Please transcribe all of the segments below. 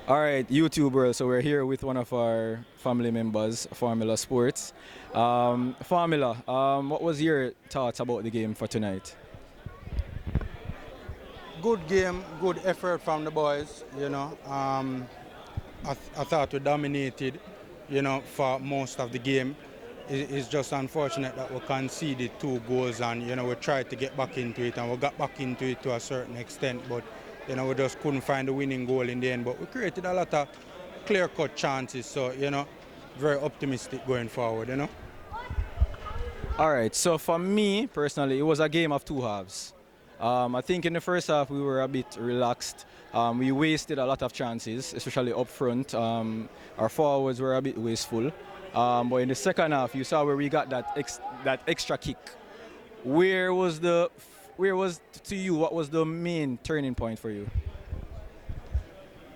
All right, YouTube world. So we're here with one of our family members, Formula Sports. Formula, what was your thoughts about the game for tonight? Good game, good effort from the boys. I thought we dominated, for most of the game. It's just unfortunate that we conceded 2 goals and, we tried to get back into it and we got back into it to a certain extent, but, we just couldn't find the winning goal in the end. But we created a lot of clear-cut chances, so, very optimistic going forward. All right, so for me personally, it was a game of two halves. I think in the first half we were a bit relaxed. We wasted a lot of chances, especially up front. Our forwards were a bit wasteful. But in the second half, you saw where we got that extra kick. To you, what was the main turning point for you?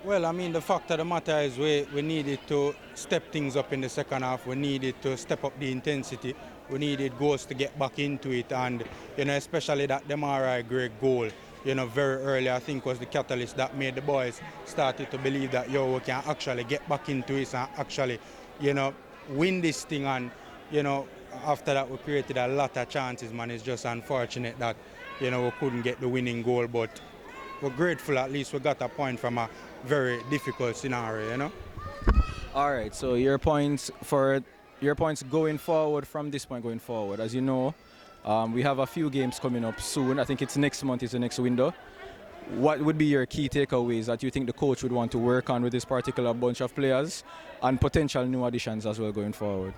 Well, I mean, the fact of the matter is we needed to step things up in the second half. We needed to step up the intensity. We needed goals to get back into it. And, especially that Demarai Gray goal, very early, I think was the catalyst that made the boys started to believe that, we can actually get back into it and actually, win this thing. And, after that, we created a lot of chances, man. It's just unfortunate that, we couldn't get the winning goal. But we're grateful at least we got a point from a very difficult scenario. All right, so your points going forward from this point going forward. As you know, we have a few games coming up soon. I think it's next month is the next window. What would be your key takeaways that you think the coach would want to work on with this particular bunch of players and potential new additions as well going forward?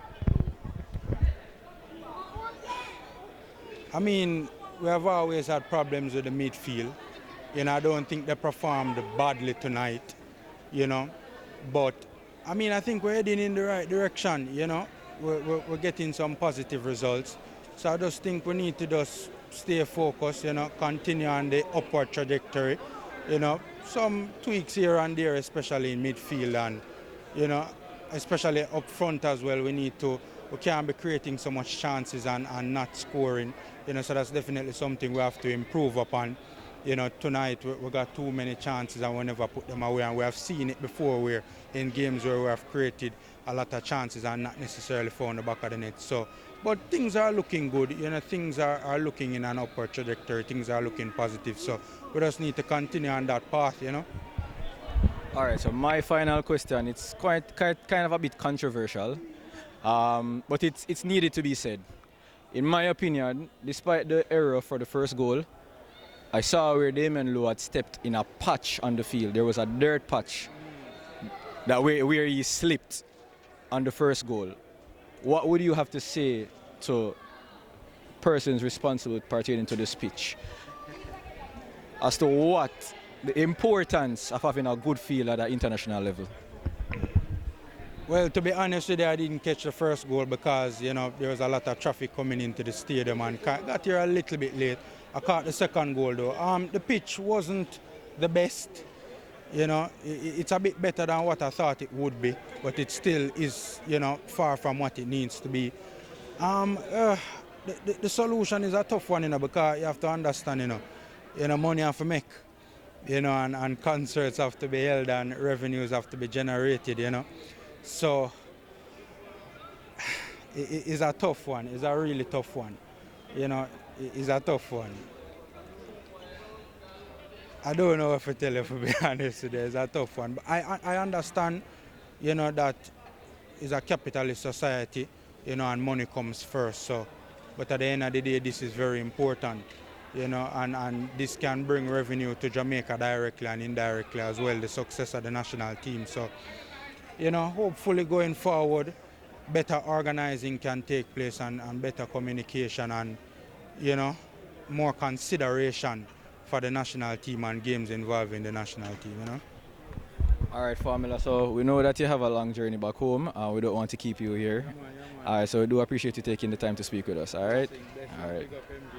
I mean, we have always had problems with the midfield. I don't think they performed badly tonight, But, I mean, I think we're heading in the right direction, We're getting some positive results. So I just think we need to just stay focused, continue on the upward trajectory, Some tweaks here and there, especially in midfield and, especially up front as well. We can't be creating so much chances and not scoring, so that's definitely something we have to improve upon. Tonight we got too many chances and we never put them away, and we have seen it before where in games where we have created a lot of chances and not necessarily found the back of the net. So, but things are looking good, things are looking in an upward trajectory, things are looking positive, so we just need to continue on that path, All right, so my final question, it's kind of a bit controversial, but it's needed to be said. In my opinion, despite the error for the first goal, I saw where Damien Lowe had stepped in a patch on the field. There was a dirt patch where he slipped on the first goal. What would you have to say to persons responsible pertaining to this pitch as to what the importance of having a good field at an international level? Well, to be honest with you, I didn't catch the first goal because, there was a lot of traffic coming into the stadium and got here a little bit late. I caught the second goal though. The pitch wasn't the best. It's a bit better than what I thought it would be, but it still is, far from what it needs to be. The solution is a tough one, because you have to understand, money have to make, and concerts have to be held and revenues have to be generated, So it's a tough one. It's a really tough one. It's a tough one. I don't know what to tell you, to be honest with you. It's a tough one. But I understand, that it's a capitalist society, and money comes first. So, but at the end of the day, this is very important, and this can bring revenue to Jamaica directly and indirectly as well, the success of the national team. So, hopefully going forward, better organizing can take place and better communication and, more consideration for the national team and games involving the national team, All right, Formula, so we know that you have a long journey back home. We don't want to keep you here. All right, so we do appreciate you taking the time to speak with us, all right? All right.